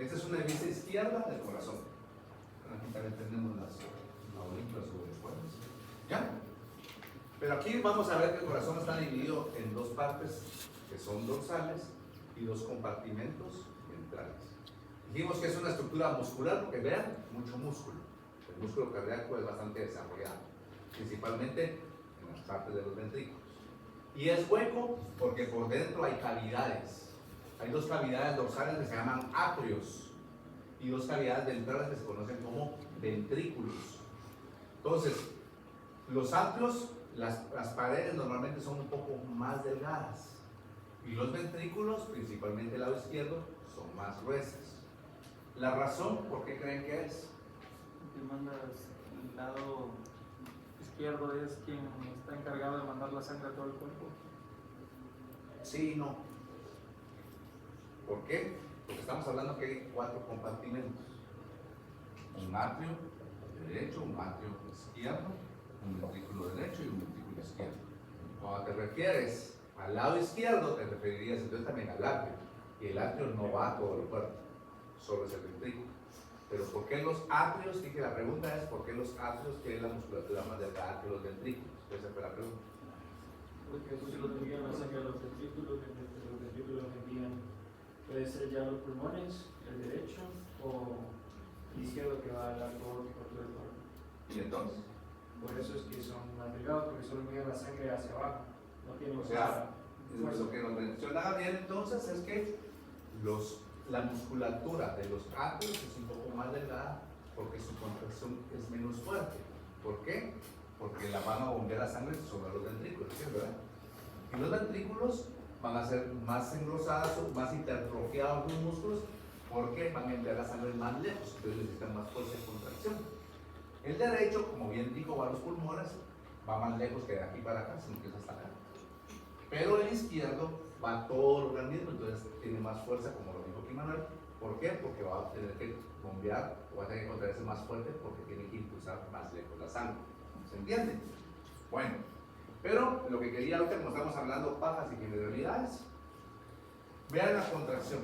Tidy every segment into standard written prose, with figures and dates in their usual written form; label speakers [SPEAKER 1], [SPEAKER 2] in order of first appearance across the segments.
[SPEAKER 1] Esta es una vista izquierda del corazón. Aquí también tenemos las aurículas o los cuernos. ¿Ya? Pero aquí vamos a ver que el corazón está dividido en dos partes que son dorsales y dos compartimentos ventrales. Dijimos que es una estructura muscular porque vean, mucho músculo. El músculo cardíaco es bastante desarrollado, principalmente en las partes de los ventrículos. Y es hueco porque por dentro hay cavidades. Hay dos cavidades dorsales que se llaman atrios y dos cavidades ventrales que se conocen como ventrículos. Entonces, los atrios, las paredes normalmente son un poco más delgadas y los ventrículos, principalmente el lado izquierdo, son más gruesas. La razón, ¿por qué creen que es?
[SPEAKER 2] Que mandas el lado izquierdo es quien está encargado de mandar la sangre a todo el cuerpo.
[SPEAKER 1] Sí y no. ¿Por qué? Porque estamos hablando que hay 4 compartimentos. Un atrio derecho, un atrio izquierdo, un ventrículo derecho y un ventrículo izquierdo. Cuando te refieres al lado izquierdo, te referirías entonces también al atrio. Y el atrio no va a todo el cuerpo, solo es el ventrículo. Pero ¿por qué los atrios? Dije, la pregunta es ¿por qué los atrios tienen la musculatura más delgada que los ventrículos? Esa fue la pregunta.
[SPEAKER 3] Porque si lo envían la sangre a los ventrículos envían, puede ser ya los pulmones, el derecho o el izquierdo que va al arco aórtico todo el cuerpo.
[SPEAKER 1] ¿Y entonces?
[SPEAKER 3] Por eso es que son más delgados, porque solo envían la sangre hacia abajo. No tienen
[SPEAKER 1] O sea,
[SPEAKER 3] fuerza.
[SPEAKER 1] lo que nos menciona Gabriel entonces es que la musculatura de los atrios es un poco más delgada porque su contracción es menos fuerte. ¿Por qué? Porque la van a bombear la sangre sobre los ventrículos, ¿sí? ¿Verdad? Y los ventrículos van a ser más engrosados o más hipertrofiados los músculos porque van a enviar la sangre más lejos, entonces necesitan más fuerza de contracción. El derecho, como bien dijo, va a los pulmones, va más lejos que de aquí para acá, sino que es hasta acá. Pero el izquierdo va a todo el organismo, entonces tiene más fuerza, como lo dijo aquí Manuel. ¿Por qué? Porque va a tener que bombear, o va a tener que contraerse más fuerte porque tiene que impulsar más lejos la sangre. ¿Se entiende? Bueno, pero lo que quería ahorita, como estamos hablando pajas y generalidades, vean la contracción.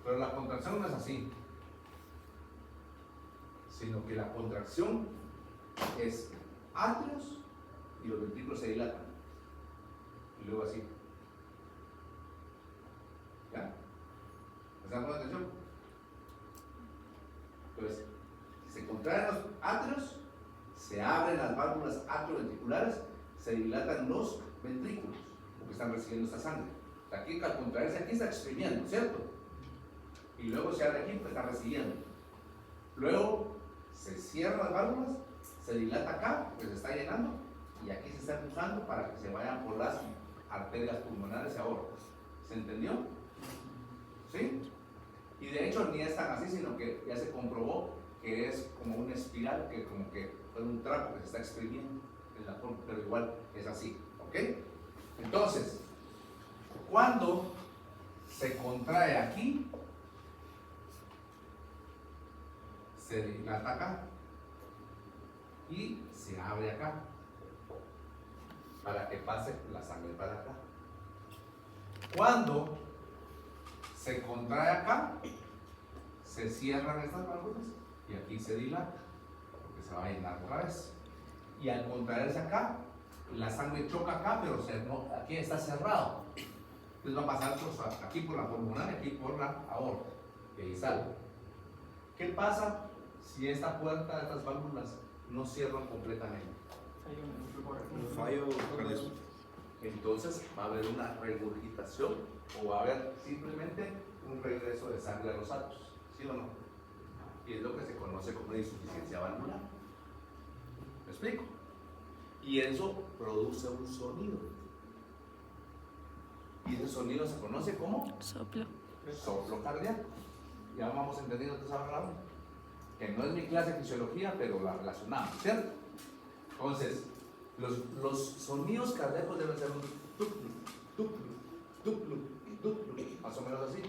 [SPEAKER 1] Pero la contracción no es así, sino que la contracción es atrios y los ventrículos se dilatan. Y luego así. ¿Ya? ¿Me están poniendo atención? Entonces, se contraen los atrios, se abren las válvulas atrioventriculares, se dilatan los ventrículos, porque están recibiendo esta sangre. Aquí, al contraerse aquí, está exprimiendo, ¿cierto? Y luego se abre aquí, pues está recibiendo. Luego se cierran las válvulas, se dilata acá, porque se está llenando, y aquí se está empujando para que se vayan por las arterias pulmonares y aortas. ¿Se entendió? ¿Sí? Y de hecho ni es tan así, sino que ya se comprobó que es como una espiral, que como que es un trapo que se está exprimiendo en la forma, pero igual es así, ¿ok? Entonces, cuando se contrae aquí, se dilata acá y se abre acá para que pase la sangre para acá. Cuando se contrae acá, se cierran estas válvulas y aquí se dilata porque se va a llenar otra vez. Y al contraerse acá, la sangre choca acá, pero aquí está cerrado. Entonces va a pasar aquí por la pulmonar y aquí por la aorta y ahí sale. ¿Qué pasa si esta puerta de estas válvulas no cierran completamente?
[SPEAKER 2] Hay un
[SPEAKER 4] fallo con eso.
[SPEAKER 1] Entonces va a haber una regurgitación o va a haber simplemente un regreso de sangre a los atrios, ¿sí o no? Y es lo que se conoce como insuficiencia valvular. ¿Me explico? Y eso produce un sonido. Y ese sonido se conoce como
[SPEAKER 5] Soplo.
[SPEAKER 1] soplo cardíaco. Ya vamos entendiendo esa palabra, que no es mi clase de fisiología, pero la relacionamos, ¿cierto? Entonces, los sonidos cardíacos deben ser un tuplu, tuplu, tuplu, tuplu, más o menos así.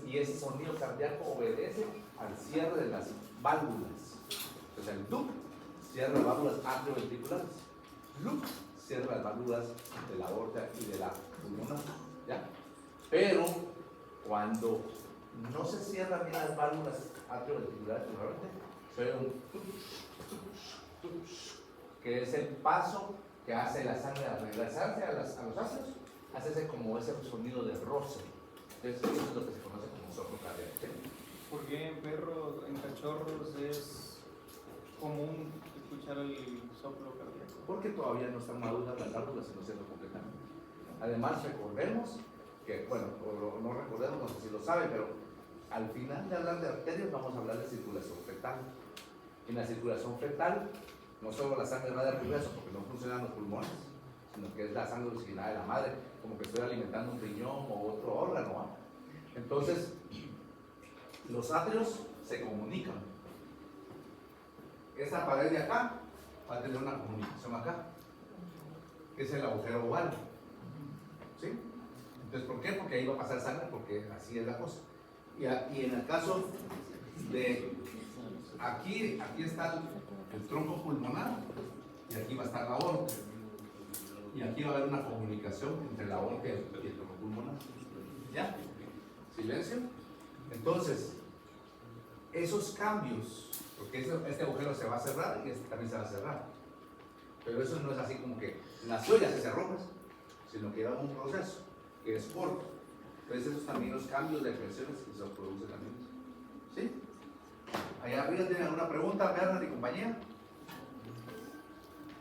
[SPEAKER 1] Y ese sonido cardíaco obedece al cierre de las válvulas. Entonces, el dup cierra las válvulas atrioventriculares, lup cierra las válvulas de la aorta y de la pulmonar, ¿ya? Pero cuando no se cierran bien las válvulas atrioventriculares, se oye un que es el paso que hace la sangre al regresarse a los ácidos, hace como ese sonido de roce. Entonces, eso es lo que se conoce como soplo cardíaco. ¿Sí?
[SPEAKER 2] ¿Por qué en perros, en cachorros es común escuchar el soplo cardíaco?
[SPEAKER 1] Porque todavía no están maduras las válvulas y no se lo completamente. Además, recordemos que, bueno, o no recordemos, no sé si lo saben, pero al final de hablar de arterias vamos a hablar de circulación fetal. En la circulación fetal, no solo la sangre va de regreso porque no funcionan los pulmones, sino que es la sangre original de la madre, como que estoy alimentando un riñón o otro órgano, ¿no? Entonces, los atrios se comunican. Esta pared de acá va a tener una comunicación acá, que es el agujero oval. ¿Sí? Entonces, ¿por qué? Porque ahí va a pasar sangre, porque así es la cosa. Y en el caso de aquí está el tronco pulmonar y aquí va a estar la aorta. Y aquí va a haber una comunicación entre la aorta y el tronco pulmonar. ¿Ya? Silencio. Entonces, esos cambios, porque este agujero se va a cerrar y este también se va a cerrar. Pero eso no es así como que nació y ya se cerró, sino que lleva un proceso que es corto. Entonces, esos también los cambios de presiones que se producen también. ¿Sí? Allá arriba tienen alguna pregunta, Bernard y compañía.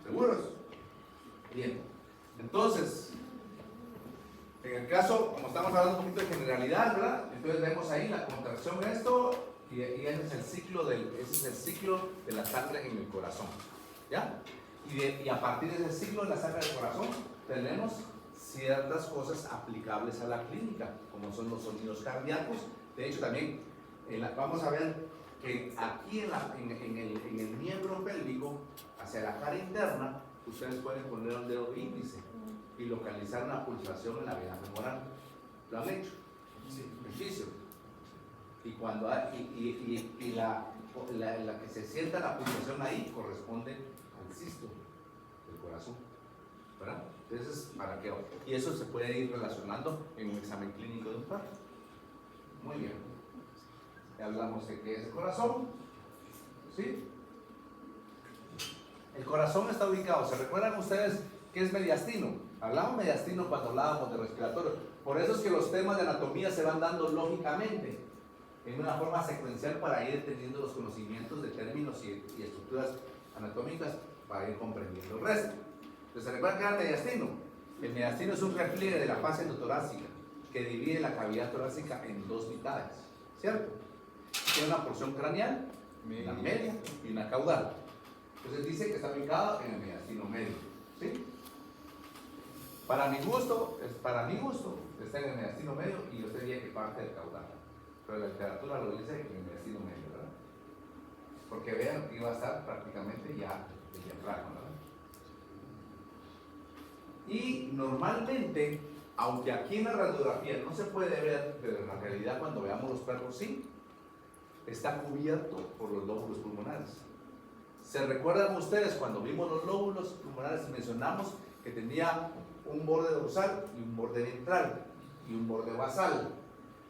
[SPEAKER 1] ¿Seguros? Bien. Entonces, en el caso, como estamos hablando un poquito de generalidad, ¿verdad? Entonces vemos ahí la contracción de esto y ese es el ciclo de la sangre en el corazón. ¿Ya? Y a partir de ese ciclo de la sangre del corazón tenemos ciertas cosas aplicables a la clínica, como son los sonidos cardíacos. De hecho, también vamos a ver que aquí en el miembro pélvico, hacia la cara interna, ustedes pueden poner un dedo índice y localizar una pulsación en la vena femoral. ¿Lo han hecho? Sí. Ejercicio. Y cuando la que se sienta la pulsación ahí corresponde al cisto del corazón, ¿verdad? Entonces, ¿para qué? Y eso se puede ir relacionando en un examen clínico de un perro. Muy bien. Ya hablamos de qué es el corazón. ¿Sí? El corazón está ubicado. ¿Se recuerdan ustedes qué es mediastino? Hablamos mediastino cuando hablábamos de respiratorio. Por eso es que los temas de anatomía se van dando lógicamente, en una forma secuencial para ir teniendo los conocimientos de términos y estructuras anatómicas para ir comprendiendo el resto. Entonces, ¿se recuerdan qué era el mediastino? El mediastino es un repliegue de la fase endotorácica que divide la cavidad torácica en dos mitades, ¿cierto? Tiene una porción craneal, una media y una caudal. Entonces dice que está ubicado en el mediastino medio, ¿sí? Para mi gusto, está en el mediastino medio y yo diría que parte del caudal. Pero la literatura lo dice en el mediastino medio, ¿verdad? Porque vean que iba a estar prácticamente ya el diafragma, ¿verdad? Y normalmente, aunque aquí en la radiografía no se puede ver, pero en la realidad cuando veamos los perros sí, está cubierto por los lóbulos pulmonares. ¿Se recuerdan ustedes cuando vimos los lóbulos pulmonares? Mencionamos que tenía un borde dorsal y un borde ventral y un borde basal,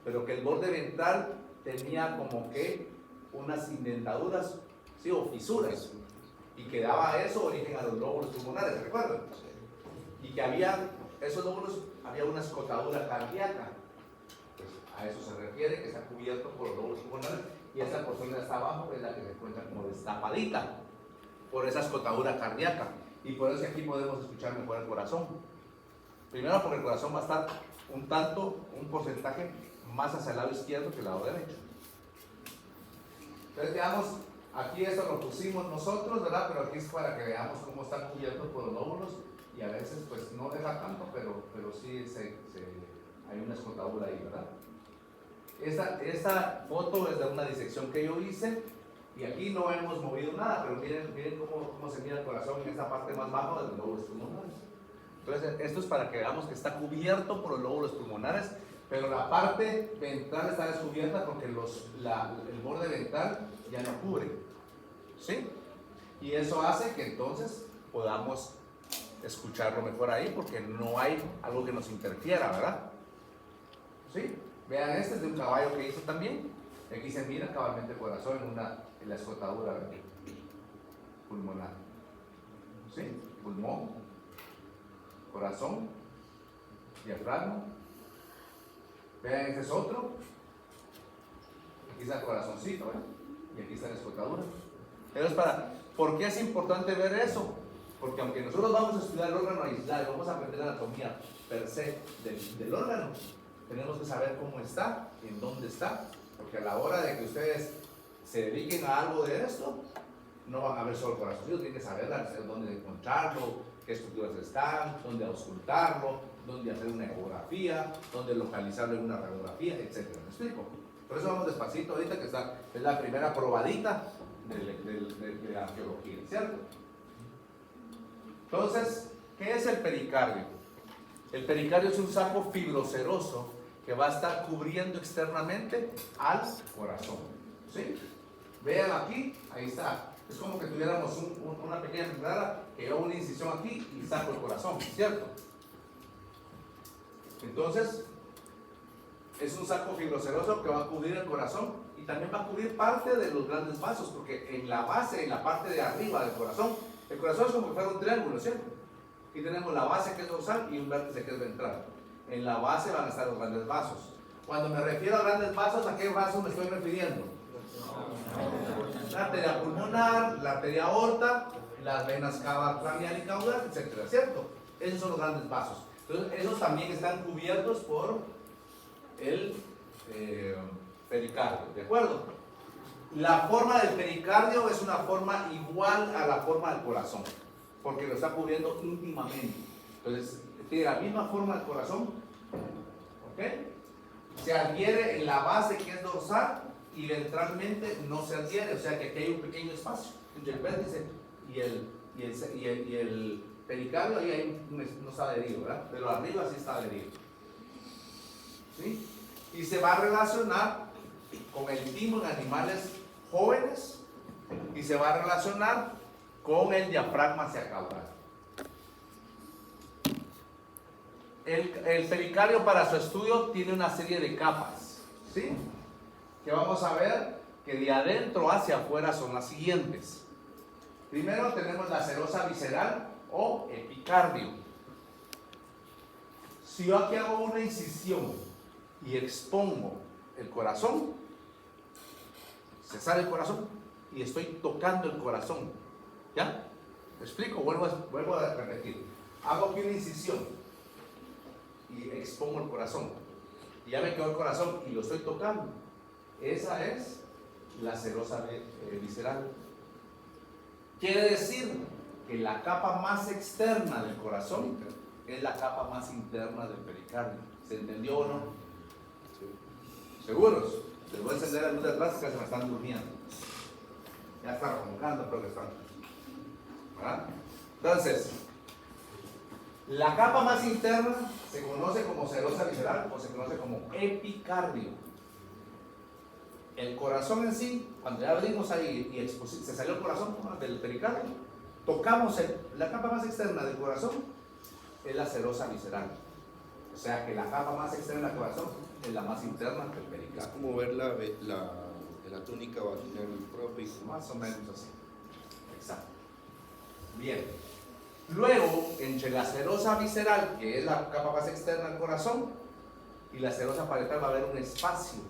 [SPEAKER 1] pero que el borde ventral tenía como que unas indentaduras, ¿sí? O fisuras, y que daba eso origen a los lóbulos pulmonares, ¿se recuerdan? Y que esos lóbulos, había una escotadura cardíaca, pues a eso se refiere, que está cubierto por los lóbulos pulmonares, y esa porción de hasta abajo es la que se encuentra como destapadita por esa escotadura cardíaca, y por eso aquí podemos escuchar mejor el corazón. Primero porque el corazón va a estar un porcentaje más hacia el lado izquierdo que el lado derecho. Entonces veamos, aquí esto lo pusimos nosotros, ¿verdad? Pero aquí es para que veamos cómo está cubierto por los lóbulos, y a veces pues no deja tanto, pero sí hay una escotadura ahí, ¿verdad? Esta foto es de una disección que yo hice, y aquí no hemos movido nada, pero miren cómo se mira el corazón en esta parte más baja de los lóbulos pulmonares. Entonces, esto es para que veamos que está cubierto por los lóbulos pulmonares, pero la parte ventral está descubierta porque el borde ventral ya no cubre, ¿sí? Y eso hace que entonces podamos escucharlo mejor ahí, porque no hay algo que nos interfiera, ¿verdad? ¿Sí? Vean, este es de un caballo que hizo también. Aquí se mira cabalmente el corazón en la escotadura pulmonar. ¿Sí? Pulmón, corazón, diafragma. Vean, este es otro. Aquí está el corazoncito, ¿eh? Y aquí está la escotadura. Entonces, ¿por qué es importante ver eso? Porque aunque nosotros vamos a estudiar el órgano aislado y vamos a aprender anatomía per se del órgano, tenemos que saber cómo está, en dónde está, porque a la hora de que ustedes se dediquen a algo de esto, no van a ver solo el corazón, tienen que saber dónde encontrarlo, qué estructuras están, dónde auscultarlo, dónde hacer una ecografía, dónde localizarlo en una radiografía, etc. ¿Me explico? Por eso vamos despacito ahorita, que es la primera probadita de la arqueología, ¿cierto? Entonces, ¿qué es el pericardio? El pericardio es un saco fibroceroso que va a estar cubriendo externamente al corazón. ¿Sí? Vean aquí, ahí está. Es como que tuviéramos una pequeña entrada que lleva una incisión aquí y saco el corazón, ¿cierto? Entonces, es un saco fibroceroso que va a cubrir el corazón y también va a cubrir parte de los grandes vasos, porque en la base, en la parte de arriba del corazón, el corazón es como que fuera un triángulo, ¿cierto? Aquí tenemos la base que es dorsal y un vértice que es ventral. En la base van a estar los grandes vasos. Cuando me refiero a grandes vasos, ¿a qué vasos me estoy refiriendo? La arteria pulmonar, la arteria aorta, las venas cava, craneal y caudal, etcétera, ¿cierto? Esos son los grandes vasos. Entonces, esos también están cubiertos por el pericardio, ¿de acuerdo? La forma del pericardio es una forma igual a la forma del corazón, porque lo está cubriendo íntimamente. Entonces, tiene la misma forma del corazón, ¿ok? Se adhiere en la base que es dorsal y ventralmente no se adhiere, o sea que aquí hay un pequeño espacio entre el vértice y el pericardio, ahí no está adherido, ¿verdad? Pero arriba sí está adherido. ¿Sí? Y se va a relacionar con el timo en animales jóvenes y se va a relacionar con el diafragma hacia caudal. El pericardio para su estudio tiene una serie de capas, ¿sí? Que vamos a ver que de adentro hacia afuera son las siguientes. Primero tenemos la serosa visceral o epicardio. Si yo aquí hago una incisión y expongo el corazón, se sale el corazón y estoy tocando el corazón. ¿Ya? ¿Me explico? Vuelvo a repetir. Hago aquí una incisión y expongo el corazón. Y ya me quedó el corazón y lo estoy tocando. Esa es la serosa visceral. Quiere decir que la capa más externa del corazón es la capa más interna del pericardio. ¿Se entendió o no? ¿Seguros? Les voy a encender la luz de atrás que se me están durmiendo. Ya está roncando, creo que están. ¿Verdad? Entonces, la capa más interna se conoce como serosa visceral o se conoce como epicardio. El corazón en sí, cuando ya abrimos ahí y se salió el corazón del pericardio, tocamos la capa más externa del corazón, es la serosa visceral. O sea que la capa más externa del corazón es la más interna del pericardio.
[SPEAKER 4] Es como ver la túnica vaginal propia.
[SPEAKER 1] Más o menos así. Exacto. Bien. Luego, entre la serosa visceral, que es la capa más externa del corazón, y la serosa parietal va a haber un espacio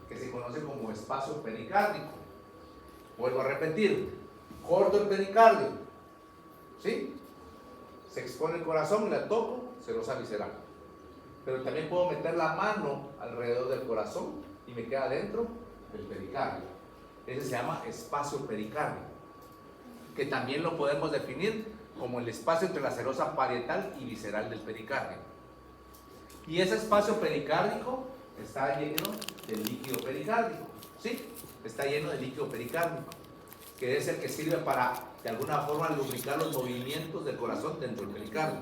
[SPEAKER 1] que se conoce como espacio pericárdico. Vuelvo a repetir, corto el pericardio, ¿sí? Se expone el corazón y la toco, serosa visceral. Pero también puedo meter la mano alrededor del corazón y me queda dentro del pericardio. Ese se llama espacio pericárdico, que también lo podemos definir como el espacio entre la serosa parietal y visceral del pericardio. Y ese espacio pericárdico está lleno de líquido pericárdico, ¿sí? Está lleno de líquido pericárdico, que es el que sirve para, de alguna forma, lubricar los movimientos del corazón dentro del pericardio.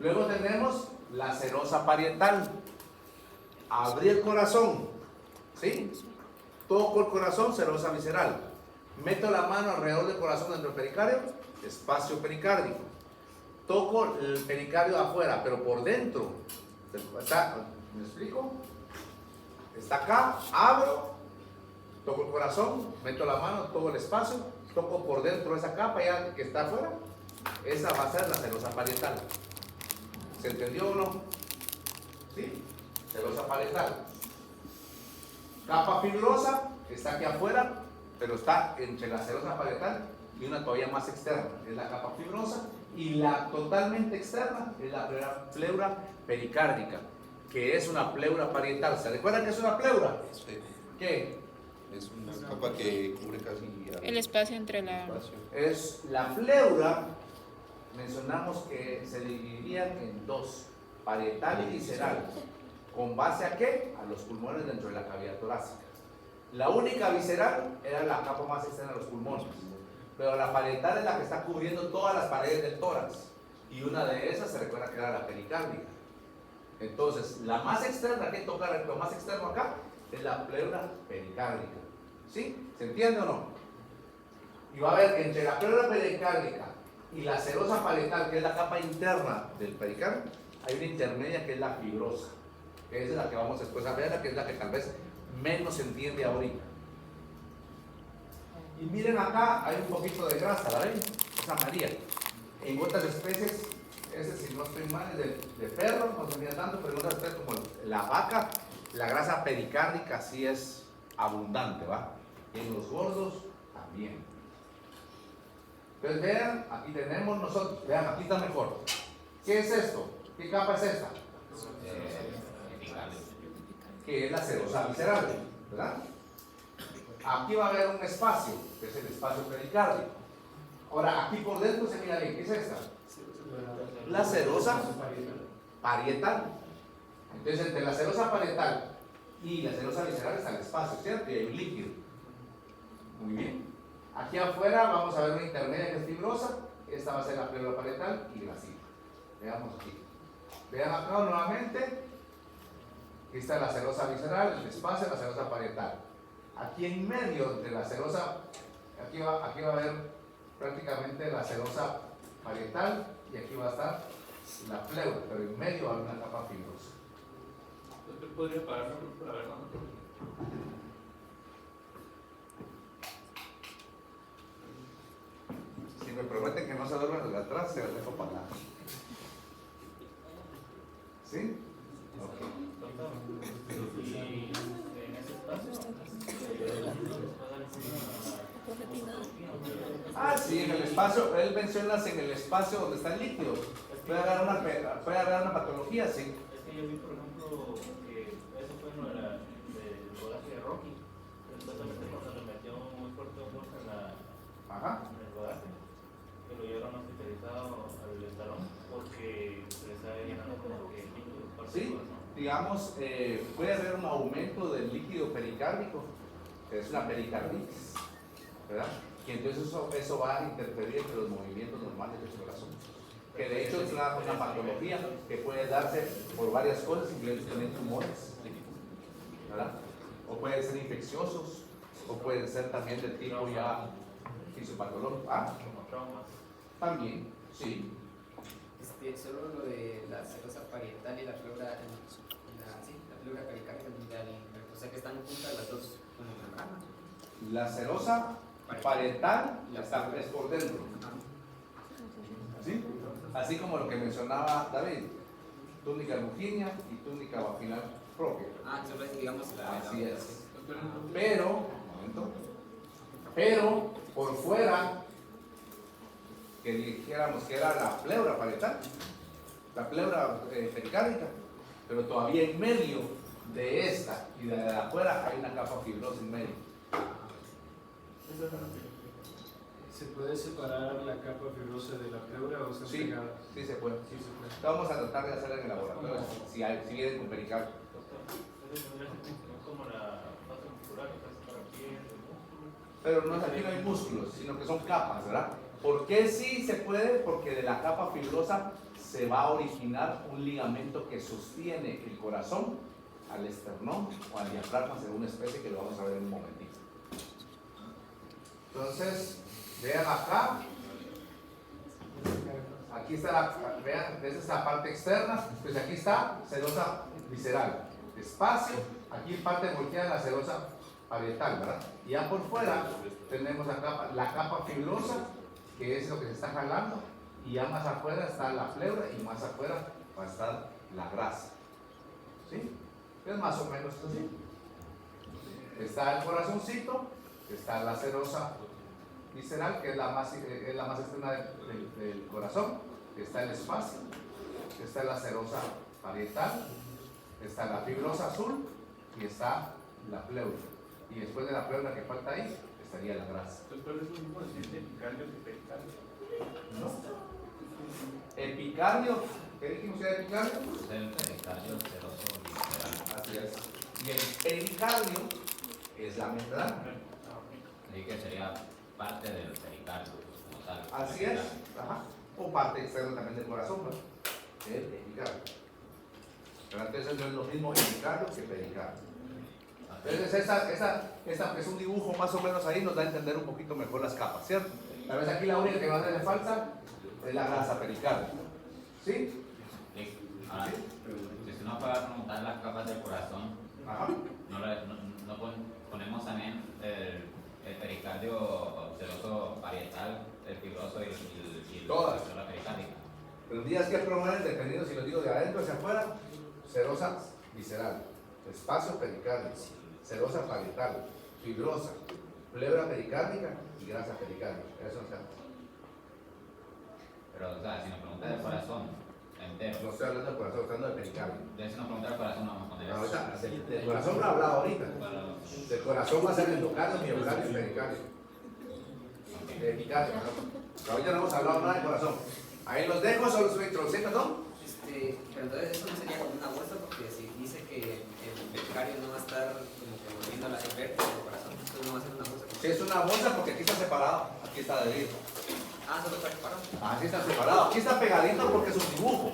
[SPEAKER 1] Luego tenemos la serosa parietal. Abrí el corazón, ¿sí? Toco el corazón, serosa visceral. Meto la mano alrededor del corazón dentro del pericardio, espacio pericárdico. Toco el pericardio afuera, pero por dentro, ¿Me explico? Está acá, abro, toco el corazón, meto la mano, toco el espacio, toco por dentro esa capa ya que está afuera. Esa va a ser la serosa parietal. ¿Se entendió o no? ¿Sí? Serosa parietal. Capa fibrosa está aquí afuera, pero está entre la serosa parietal y una todavía más externa. Es la capa fibrosa. Y la totalmente externa es la pleura pericárdica, que es una pleura parietal. ¿Se recuerdan que es una pleura?
[SPEAKER 4] Sí.
[SPEAKER 1] ¿Qué?
[SPEAKER 4] Es una capa que cubre casi
[SPEAKER 5] El espacio entre la...
[SPEAKER 4] espacio.
[SPEAKER 1] Es la pleura. Mencionamos que se dividirían en dos, parietal y visceral. ¿Con base a qué? A los pulmones dentro de la cavidad torácica. La única visceral era la capa más externa de los pulmones, pero la parietal es la que está cubriendo todas las paredes del tórax, y una de esas se recuerda que era la pericárdica. Entonces, la más externa que toca, lo más externo acá, es la pleura pericárdica. ¿Sí? ¿Se entiende o no? Y va a haber entre la pleura pericárdica y la serosa parietal, que es la capa interna del pericardio, hay una intermedia que es la fibrosa, que es la que vamos después a ver, que es la que tal vez menos se entiende ahorita. Y miren acá, hay un poquito de grasa, ¿la ven? Es amarilla. En otras especies, ese si no estoy mal es de perro, no se mira tanto, pero en otras especies como la vaca, la grasa pericárdica sí es abundante, ¿va? Y en los gordos también. Entonces vean, aquí tenemos nosotros, vean, aquí está mejor. ¿Qué es esto? ¿Qué capa es esta? Que es la serosa visceral, ¿verdad? Aquí va a haber un espacio, que es el espacio pericárdico. Ahora, aquí por dentro se mira bien, ¿qué es esta? La serosa parietal. Entonces, entre la serosa parietal y la serosa visceral está el espacio, ¿cierto? Y hay un líquido. Muy bien. Aquí afuera vamos a ver una intermedia que es fibrosa. Esta va a ser la pleura parietal y grasita. Veamos aquí. Vean acá nuevamente. Aquí está la serosa visceral, el espacio de la serosa parietal. Aquí en medio de la serosa, aquí va a haber prácticamente la serosa parietal y aquí va a estar la pleura, pero en medio va a haber una capa fibrosa.
[SPEAKER 6] ¿Usted podría pararlo para ver más?
[SPEAKER 1] Si me prometen que no se duermen desde atrás, se las dejo para nada. ¿Sí? Ok.
[SPEAKER 6] Y en ese espacio,
[SPEAKER 1] Ah, sí, en el espacio, él menciona en el espacio donde está el líquido. Puede haber una patología, sí.
[SPEAKER 6] es que yo vi, por ejemplo, que eso fue uno del rodaje de Rocky. Supuestamente cuando le metió muy fuerte fuerza en el rodaje, que lo llevaron hospitalizado al estalón porque se le estaba llenando como que líquido por
[SPEAKER 1] Sí, digamos, puede haber un aumento del líquido pericárdico, que es una pericarditis, ¿verdad? Y entonces eso va a interferir entre los movimientos normales del corazón. Que de hecho es una patología que puede darse por varias cosas, incluyendo también tumores, ¿verdad? O pueden ser infecciosos, o pueden ser también de tipo ya fisiopatológico. Ah,
[SPEAKER 6] como traumas.
[SPEAKER 1] también, sí.
[SPEAKER 7] Solo lo de la serosa parietal y la pleura, la pleura pericárdica, o sea que están juntas las dos con la membrana.
[SPEAKER 1] La serosa parietal es por dentro. ¿Sí? Así como lo que mencionaba David, túnica longinea y túnica vaginal propia.
[SPEAKER 7] Solo es, digamos,
[SPEAKER 1] Así es. Pero, un momento, pero por fuera, que dijéramos que era la pleura parietal, la pleura pericárdica, pero todavía en medio de esta y de afuera hay una capa fibrosa en medio.
[SPEAKER 3] ¿Se puede separar la capa fibrosa de la pleura o están
[SPEAKER 1] Sí,
[SPEAKER 3] pegadas?
[SPEAKER 1] sí se puede.
[SPEAKER 3] Sí se puede.
[SPEAKER 1] Vamos a tratar de hacer en el laboratorio si vienen con pericardio.
[SPEAKER 6] Entonces tendría que funcionar como la fase muscular, que es para piel, el músculo.
[SPEAKER 1] Pero no, aquí no hay músculos, sino que son capas, ¿verdad? ¿Por qué sí se puede? Porque de la capa fibrosa se va a originar un ligamento que sostiene el corazón al esternón o al diafragma según especie, que lo vamos a ver en un momentito. Entonces, vean acá. aquí está vean, esa es la parte externa, pues aquí está serosa visceral, espacio, aquí parte volteada la serosa parietal, ¿verdad? Y ya por fuera tenemos la capa fibrosa, que es lo que se está jalando, y ya más afuera está la pleura y más afuera va a estar la grasa. ¿Sí? Es más o menos así. Está el corazoncito, está la serosa visceral, que es la más externa del corazón, está el espacio, está la serosa parietal, está la fibrosa azul y está la pleura. Y después de la pleura que falta ahí, estaría la grasa.
[SPEAKER 6] Doctor, ¿es lo mismo decir epicardio que pericardio?
[SPEAKER 1] ¿No? Epicardio, ¿qué dijimos que era epicardio?
[SPEAKER 5] El pericardio seroso visceral.
[SPEAKER 1] Así es. Y el pericardio es la membrana.
[SPEAKER 5] Así que sería parte del pericardio como tal.
[SPEAKER 1] Así es. Ajá. O parte externa también del corazón, ¿no? El epicardio. Pero entonces no es lo mismo epicardio que pericardio. Entonces esta es un dibujo más o menos ahí, nos da a entender un poquito mejor las capas, ¿cierto? Tal vez aquí la única que más le falta es la grasa pericardia. ¿Sí?
[SPEAKER 5] Sí. Ahora, si no para preguntar las capas del corazón,
[SPEAKER 1] Ajá.
[SPEAKER 5] no ponemos también el pericardio seroso parietal, el fibroso y
[SPEAKER 1] Todas.
[SPEAKER 5] la pericárdica.
[SPEAKER 1] Los días que promueven, dependiendo si lo digo de adentro hacia afuera, serosa visceral, espacio pericardio, serosa parietal, fibrosa, pleura pericárdica y grasa pericárdica. Eso no se
[SPEAKER 5] Pero, o sea, si nos pregunta del corazón entero,
[SPEAKER 1] No estoy hablando del corazón, estoy hablando del pericardio.
[SPEAKER 5] de si nos pregunta del corazón, vamos a poner eso.
[SPEAKER 1] Ahorita, del corazón no he hablado ahorita.
[SPEAKER 5] Pero,
[SPEAKER 1] Del corazón va a ser endocardio, miocardio y pericardio. Epicardio, ¿no? Ahorita no hemos hablado nada del corazón. Ahí los dejo, solo su introducción, perdón.
[SPEAKER 7] Pero entonces eso no sería como una bolsa, porque si dice que el pericardio no va a estar como que volviendo a la vértebra del corazón, entonces no va a ser una bolsa.
[SPEAKER 1] Si es una bolsa, porque aquí está separado, aquí está adherido.
[SPEAKER 7] Ah, solo está separado.
[SPEAKER 1] Así está separado. Aquí está pegadito porque es un dibujo.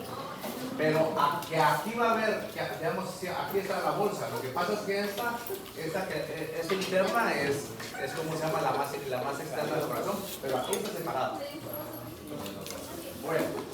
[SPEAKER 1] Pero que aquí va a haber, que, digamos, aquí está la bolsa. Lo que pasa es que esta interna es como se llama la más externa del corazón, pero aquí está separado. Bueno.